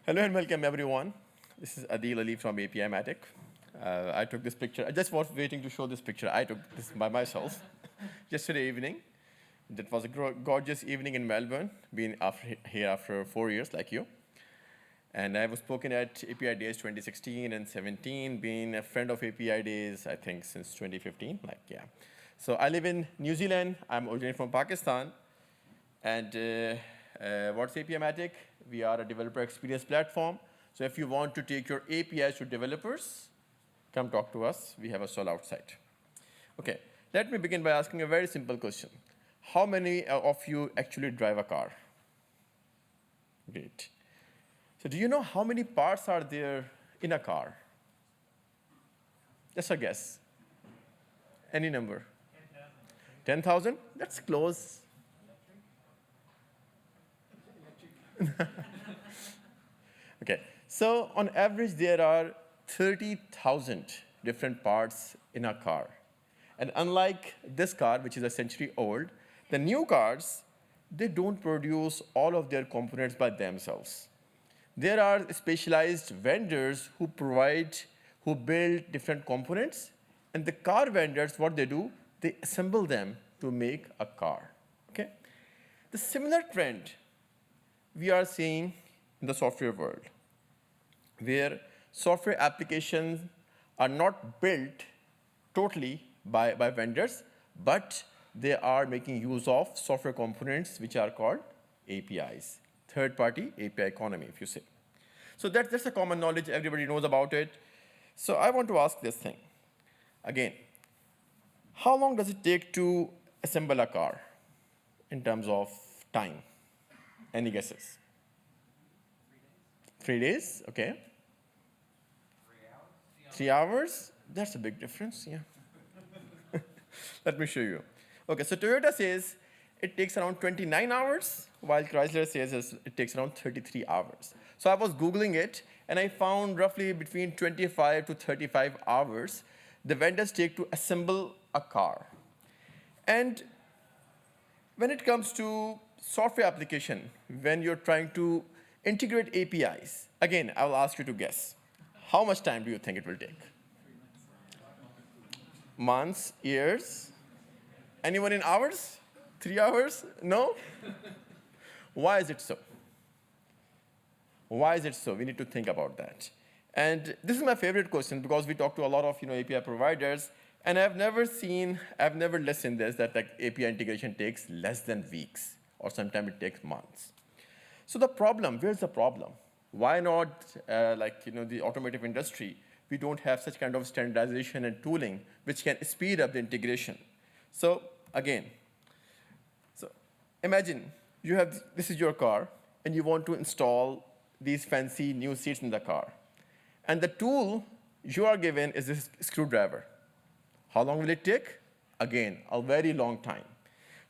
Hello and welcome, everyone. This is Adeel Ali from APIMatic. I took this picture. I just was waiting to show this picture. I took this by myself yesterday evening. That was a gorgeous evening in Melbourne, been here after 4 years, like you. And I was spoken at API Days 2016 and 17, being a friend of API Days, I think, since 2015. So I live in New Zealand. I'm originally from Pakistan. And what's APIMatic? We are a developer experience platform. So if you want to take your APIs to developers, come talk to us. We have a stall outside. OK, let me begin by asking a very simple question. How many of you actually drive a car? Great. So do you know how many parts are there in a car? Just a guess. Any number? 10,000? That's close. OK, so on average, there are 30,000 different parts in a car. And unlike this car, which is a century old, the new cars, they don't produce all of their components by themselves. There are specialized vendors who build different components. And the car vendors, what they do, they assemble them to make a car. Okay? The similar trend we are seeing in the software world, where software applications are not built totally by vendors, but they are making use of software components which are called APIs, third-party API economy, if you say. So that's a common knowledge. Everybody knows about it. So I want to ask this thing. Again, how long does it take to assemble a car in terms of time? Any guesses? 3 days, OK. 3 hours? That's a big difference, yeah. Let me show you. OK, so Toyota says it takes around 29 hours, while Chrysler says it takes around 33 hours. So I was Googling it, and I found roughly between 25 to 35 hours the vendors take to assemble a car. And when it comes to software application, when you're trying to integrate APIs, again, I'll ask you to guess. How much time do you think it will take? Months, years? Anyone in hours? 3 hours? No? Why is it so? Why is it so? We need to think about that. And this is my favorite question, because we talk to a lot of API providers, and I've never listened this, that like API integration takes less than weeks, or sometimes it takes months. So the problem, where's the problem? Why not, the automotive industry, we don't have such kind of standardization and tooling which can speed up the integration? So again, imagine this is your car, and you want to install these fancy new seats in the car. And the tool you are given is this screwdriver. How long will it take? Again, a very long time.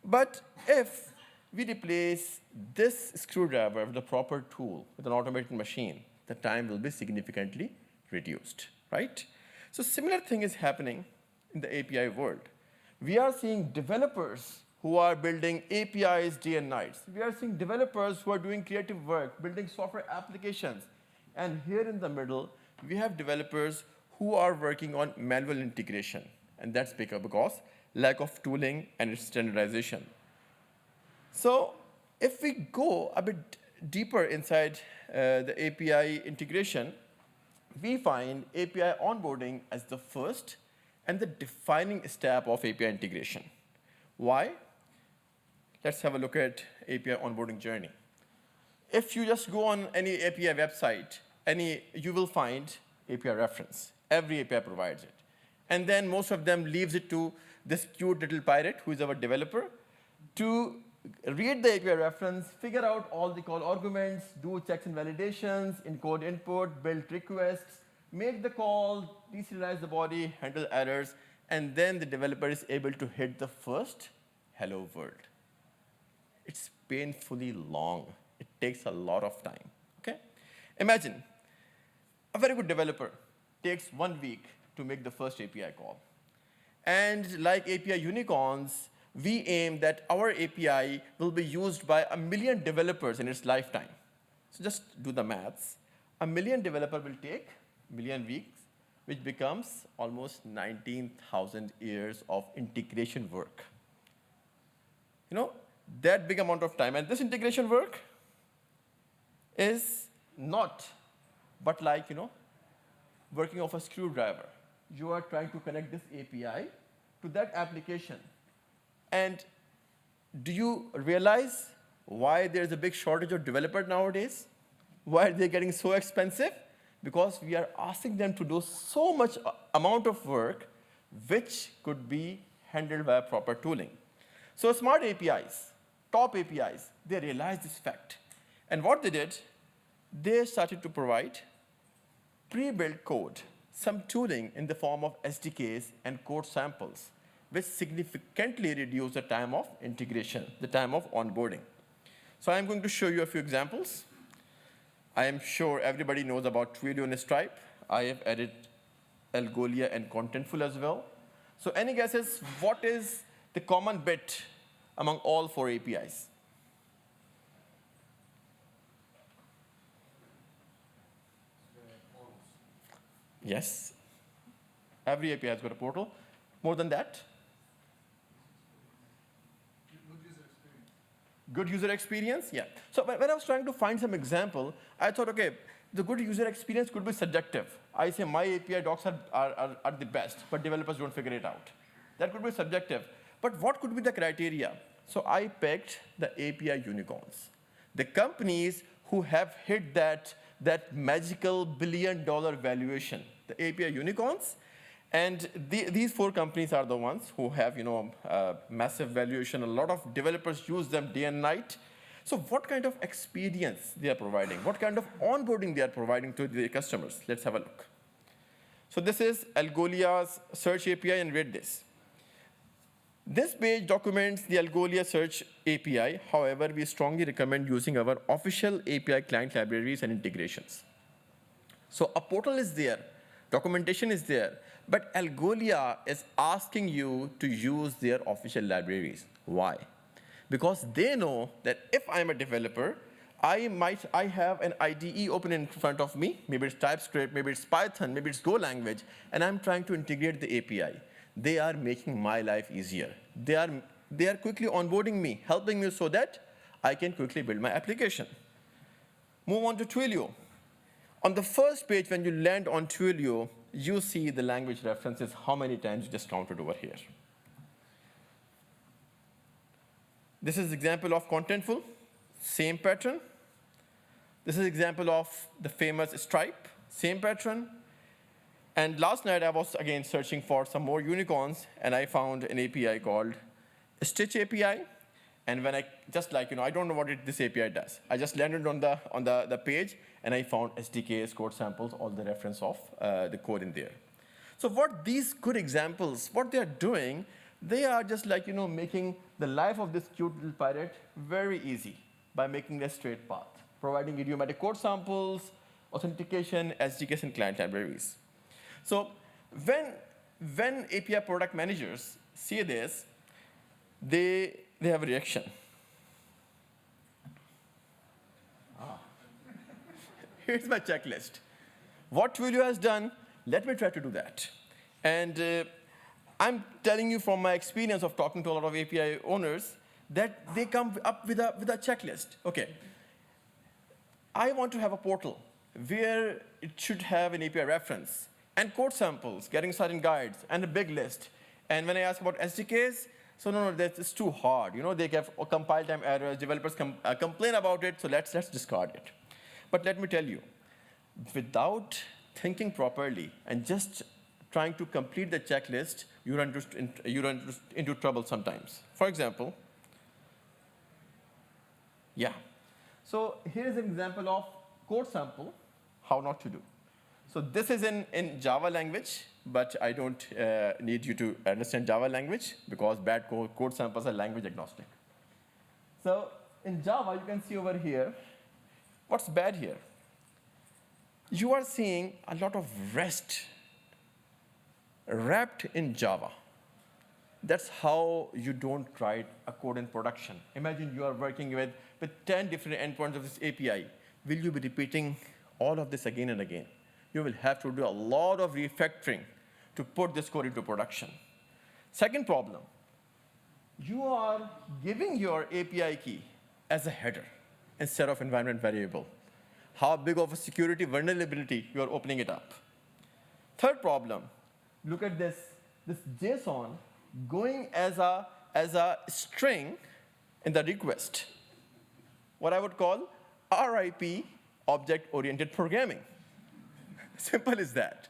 But if we replace this screwdriver with a proper tool, with an automated machine, the time will be significantly reduced, right? So similar thing is happening in the API world. We are seeing developers who are building APIs day and night. We are seeing developers who are doing creative work, building software applications. And here in the middle, we have developers who are working on manual integration. And that's because lack of tooling and standardization. So if we go a bit deeper inside the API integration, we find API onboarding as the first and the defining step of API integration. Why? Let's have a look at API onboarding journey. If you just go on any API website, you will find API reference. Every API provides it. And then most of them leaves it to this cute little pirate, who is our developer, to read the API reference, figure out all the call arguments, do checks and validations, encode input, build requests, make the call, deserialize the body, handle errors, and then the developer is able to hit the first hello world. It's painfully long. It takes a lot of time. Okay? Imagine a very good developer takes 1 week to make the first API call. And like API unicorns, we aim that our API will be used by 1 million developers in its lifetime. So just do the maths. A million developer will take million weeks, which becomes almost 19,000 years of integration work. You know, that big amount of time. And this integration work is not, but like, working of a screwdriver. You are trying to connect this API to that application. And do you realize why there's a big shortage of developers nowadays? Why are they getting so expensive? Because we are asking them to do so much amount of work which could be handled by proper tooling. So smart APIs, top APIs, they realized this fact. And what they did, they started to provide pre-built code, some tooling in the form of SDKs and code samples, which significantly reduce the time of integration, the time of onboarding. So I'm going to show you a few examples. I am sure everybody knows about Twilio and Stripe. I have added Algolia and Contentful as well. So any guesses, what is the common bit among all 4 APIs? Yes. Every API has got a portal. More than that? Good user experience, yeah. So when I was trying to find some example, I thought, okay, the good user experience could be subjective. I say my API docs are the best, but developers don't figure it out. That could be subjective. But what could be the criteria? So I picked the API unicorns, the companies who have hit that magical billion-dollar valuation, the API unicorns. And these 4 companies are the ones who have, massive valuation. A lot of developers use them day and night. So what kind of experience they are providing? What kind of onboarding they are providing to their customers? Let's have a look. So this is Algolia's search API, and read this. This page documents the Algolia search API. However, we strongly recommend using our official API client libraries and integrations. So a portal is there, documentation is there, but Algolia is asking you to use their official libraries. Why? Because they know that if I'm a developer, I have an IDE open in front of me. Maybe it's TypeScript, maybe it's Python, maybe it's Go language, and I'm trying to integrate the API. They are making my life easier. They are quickly onboarding me, helping me so that I can quickly build my application. Move on to Twilio. On the first page, when you land on Twilio, you see the language references, how many times you just counted over here. This is example of Contentful, same pattern. This is example of the famous Stripe, same pattern. And last night, I was again searching for some more unicorns, and I found an API called Stitch API. And when I I don't know what this API does. I just landed on the page, and I found SDKs, code samples, all the reference of the code in there. So what these good examples, what they are doing, they are just making the life of this cute little pirate very easy by making a straight path, providing idiomatic code samples, authentication, SDKs, and client libraries. So when API product managers see this, they have a reaction. Here's my checklist. What Twilio has done, let me try to do that. And I'm telling you from my experience of talking to a lot of API owners that they come up with a checklist. Okay, I want to have a portal where it should have an API reference and code samples, getting started guides, and a big list. And when I ask about SDKs, so no, that's too hard. They have compile time errors, developers complain about it, so let's discard it. But let me tell you, without thinking properly and just trying to complete the checklist, you run into trouble sometimes. For example, so here's an example of code sample, how not to do. So this is in Java language, but I don't need you to understand Java language because bad code samples are language agnostic. So in Java, you can see over here, what's bad here? You are seeing a lot of REST wrapped in Java. That's how you don't write a code in production. Imagine you are working with 10 different endpoints of this API. Will you be repeating all of this again and again. You will have to do a lot of refactoring to put this code into production. Second problem, you are giving your API key as a header instead of environment variable. How big of a security vulnerability you are opening it up? Third problem, look at this JSON going as a string in the request, what I would call RIP, object-oriented programming. Simple as that.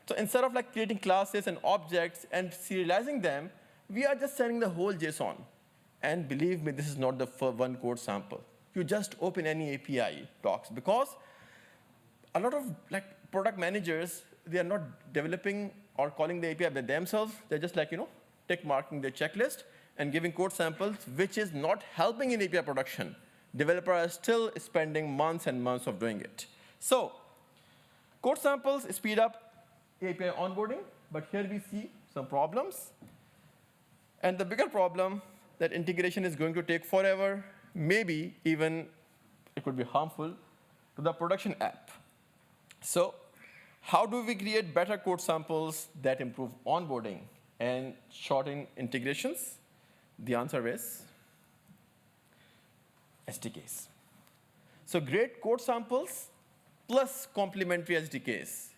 So instead of like creating classes and objects and serializing them, we are just sending the whole JSON. And believe me, this is not the one code sample. You just open any API docs, because a lot of like product managers, they are not developing or calling the API by themselves. They're just like, tick marking their checklist and giving code samples, which is not helping in API production. Developers are still spending months and months of doing it. So code samples speed up API onboarding, but here we see some problems. And the bigger problem, that integration is going to take forever, maybe even it could be harmful to the production app. So how do we create better code samples that improve onboarding and shorten integrations? The answer is SDKs. So great code samples plus complementary SDKs,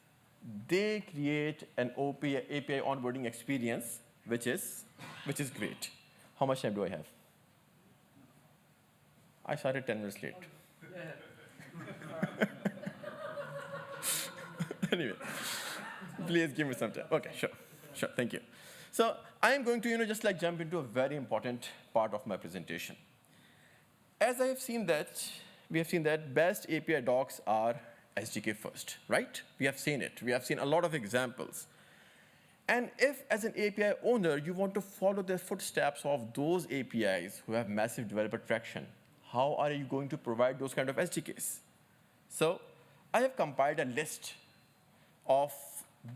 they create an API onboarding experience, which is great. How much time do I have? I started 10 minutes late. Anyway, please give me some time. OK, sure, thank you. So I am going to just like jump into a very important part of my presentation. As I have seen that, we have seen that best API docs are SDK first, right? We have seen it. We have seen a lot of examples. And if, as an API owner, you want to follow the footsteps of those APIs who have massive developer traction, how are you going to provide those kind of SDKs? So I have compiled a list of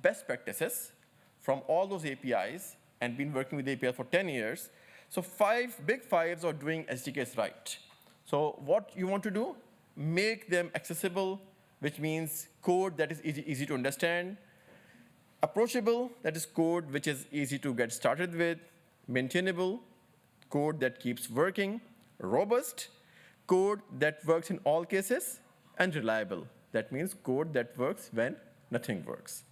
best practices from all those APIs and been working with API for 10 years. So big fives are doing SDKs right. So what you want to do, make them accessible, which means code that is easy to understand. Approachable, that is code which is easy to get started with. Maintainable, code that keeps working. Robust, code that works in all cases. And reliable, that means code that works when nothing works.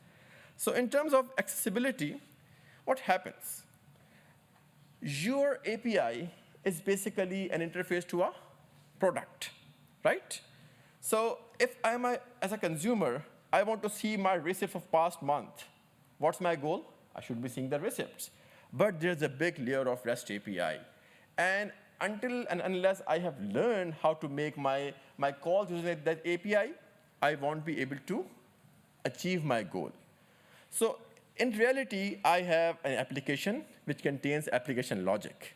So in terms of accessibility, what happens? Your API is basically an interface to a product, right? So if as a consumer, I want to see my receipts of past month, what's my goal? I should be seeing the receipts. But there's a big layer of REST API. And until and unless I have learned how to make my calls using that API, I won't be able to achieve my goal. So in reality, I have an application which contains application logic.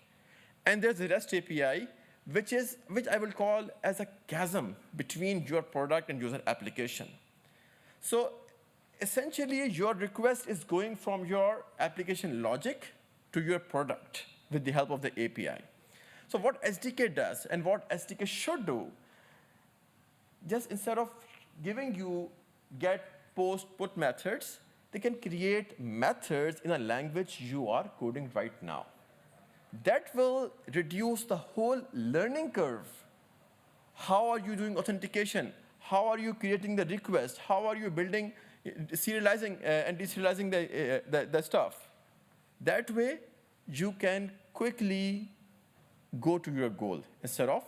And there's a REST API, which I will call as a chasm between your product and user application. So essentially, your request is going from your application logic to your product with the help of the API. So what SDK does and what SDK should do, just instead of giving you get, post, put methods, they can create methods in a language you are coding right now. That will reduce the whole learning curve. How are you doing authentication? How are you creating the request? How are you building, serializing and deserializing the stuff? That way, you can quickly go to your goal instead of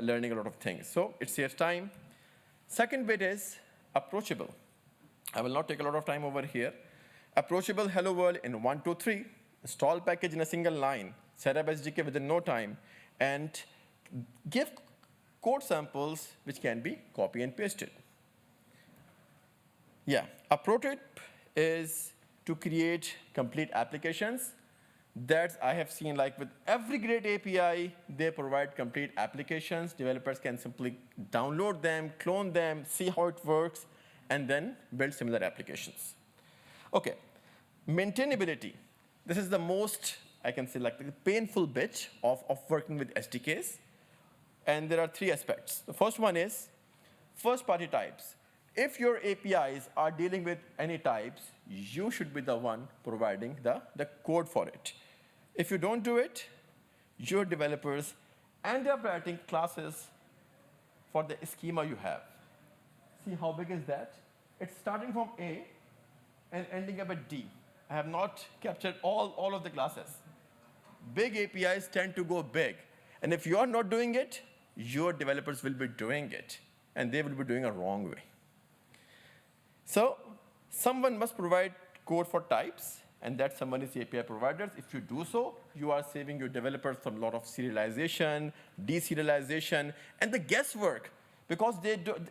learning a lot of things. So it saves time. Second bit is approachable. I will not take a lot of time over here. Approachable hello world in 1, 2, 3. Install package in a single line. Set up SDK within no time. And give code samples which can be copy and pasted. Yeah, a pro tip is to create complete applications. That I have seen, like with every great API, they provide complete applications. Developers can simply download them, clone them, see how it works, and then build similar applications. OK, maintainability. This is the most, I can say, like the painful bit of working with SDKs. And there are 3 aspects. The first one is First-party types. If your APIs are dealing with any types, you should be the one providing the code for it. If you don't do it, your developers end up writing classes for the schema you have. See how big is that? It's starting from A and ending up at D. I have not captured all of the classes. Big APIs tend to go big. And if you're not doing it, your developers will be doing it. And they will be doing it a wrong way. So someone must provide code for types, and that someone is API providers. If you do so, you are saving your developers from a lot of serialization, deserialization, and the guesswork. Because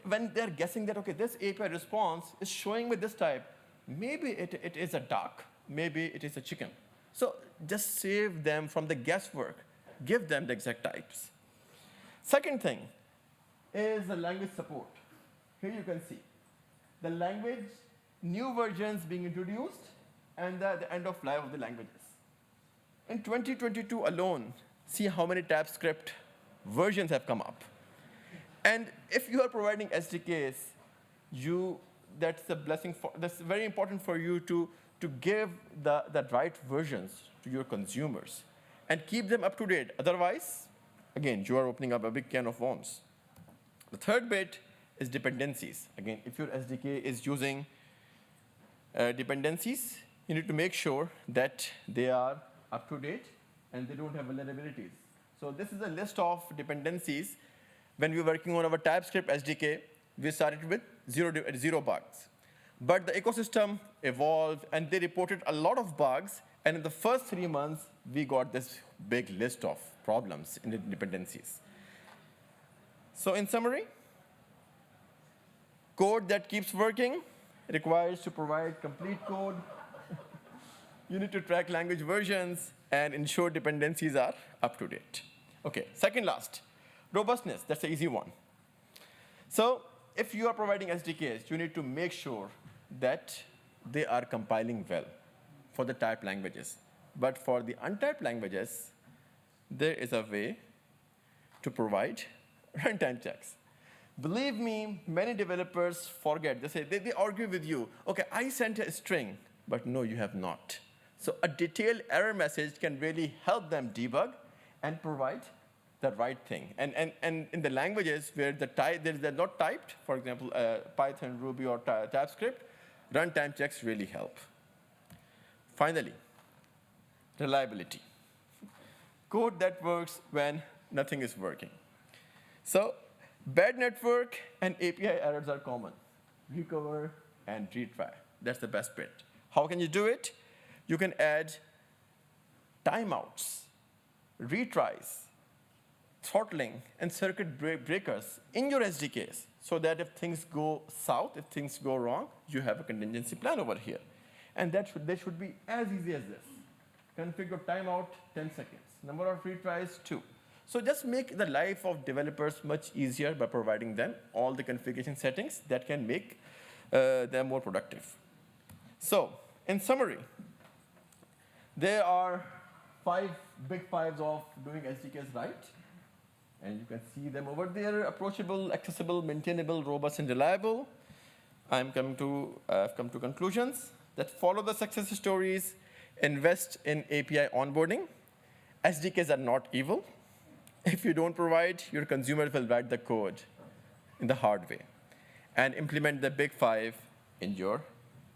when they're guessing that, OK, this API response is showing me this type, maybe it is a duck, maybe it is a chicken. So just save them from the guesswork. Give them the exact types. Second thing is the language support. Here you can see the language, new versions being introduced, and the end of life of the languages. In 2022 alone, see how many TypeScript versions have come up. And if you are providing SDKs, that's a blessing. That's very important for you to give the right versions to your consumers and keep them up to date. Otherwise, again, you are opening up a big can of worms. The third bit is dependencies. Again, if your SDK is using dependencies, you need to make sure that they are up to date and they don't have vulnerabilities. So this is a list of dependencies. When we were working on our TypeScript SDK, we started with zero bugs. But the ecosystem evolved, and they reported a lot of bugs. And in the first 3 months, we got this big list of problems in the dependencies. So in summary, code that keeps working requires to provide complete code. You need to track language versions and ensure dependencies are up to date. OK, second last, robustness. That's the easy one. So if you are providing SDKs, you need to make sure that they are compiling well for the typed languages. But for the untyped languages, there is a way to provide runtime checks. Believe me, many developers forget. They say, they argue with you. OK, I sent a string, but no, you have not. So a detailed error message can really help them debug and provide the right thing. And in the languages where they're not typed, for example, Python, Ruby, or TypeScript, runtime checks really help. Finally, reliability. Code that works when nothing is working. So bad network and API errors are common. Recover and retry. That's the best bit. How can you do it? You can add timeouts, retries, throttling, and circuit breakers in your SDKs so that if things go south, if things go wrong, you have a contingency plan over here. And they should be as easy as this. Configure timeout, 10 seconds. Number of retries, 2. So just make the life of developers much easier by providing them all the configuration settings that can make them more productive. So in summary, there are 5 big fives of doing SDKs right. And you can see them over there: approachable, accessible, maintainable, robust, and reliable. I've come to conclusions that follow the success stories, invest in API onboarding. SDKs are not evil. If you don't provide, your consumers will write the code in the hard way and implement the big 5 in your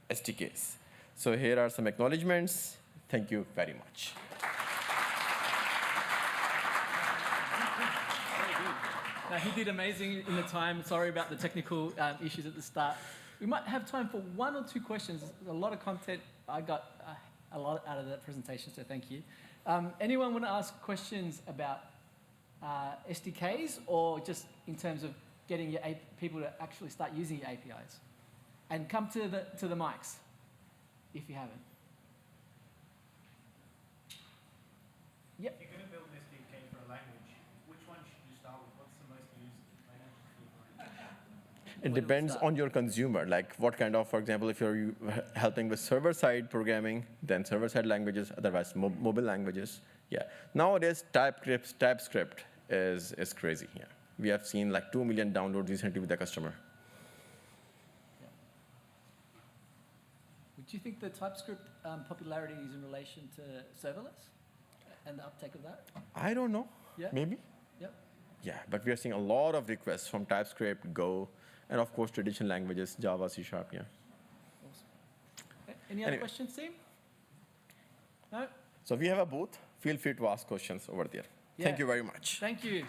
SDKs. So here are some acknowledgements. Thank you very much. He did amazing in the time. Sorry about the technical issues at the start. We might have time for 1 or 2 questions. There's a lot of content. I got a lot out of that presentation, so thank you. Anyone want to ask questions about SDKs or just in terms of getting your people to actually start using your APIs? And come to the mics if you haven't. Yep. If you're going to build an SDK for a language, which one should you start with? What's the most used language? It depends on your consumer, like what kind of, for example, if you're helping with server-side programming, then server-side languages, otherwise mobile languages. Yeah. Nowadays, TypeScript is crazy here. We have seen like 2 million downloads recently with the customer. Do you think the TypeScript popularity is in relation to serverless and the uptake of that? I don't know. Yeah. Maybe. Yep. Yeah, but we are seeing a lot of requests from TypeScript, Go, and of course traditional languages, Java, C#. Yeah. Awesome. Any other Anyway. questions, team? No? So we have a booth. Feel free to ask questions over there. Yeah. Thank you very much. Thank you.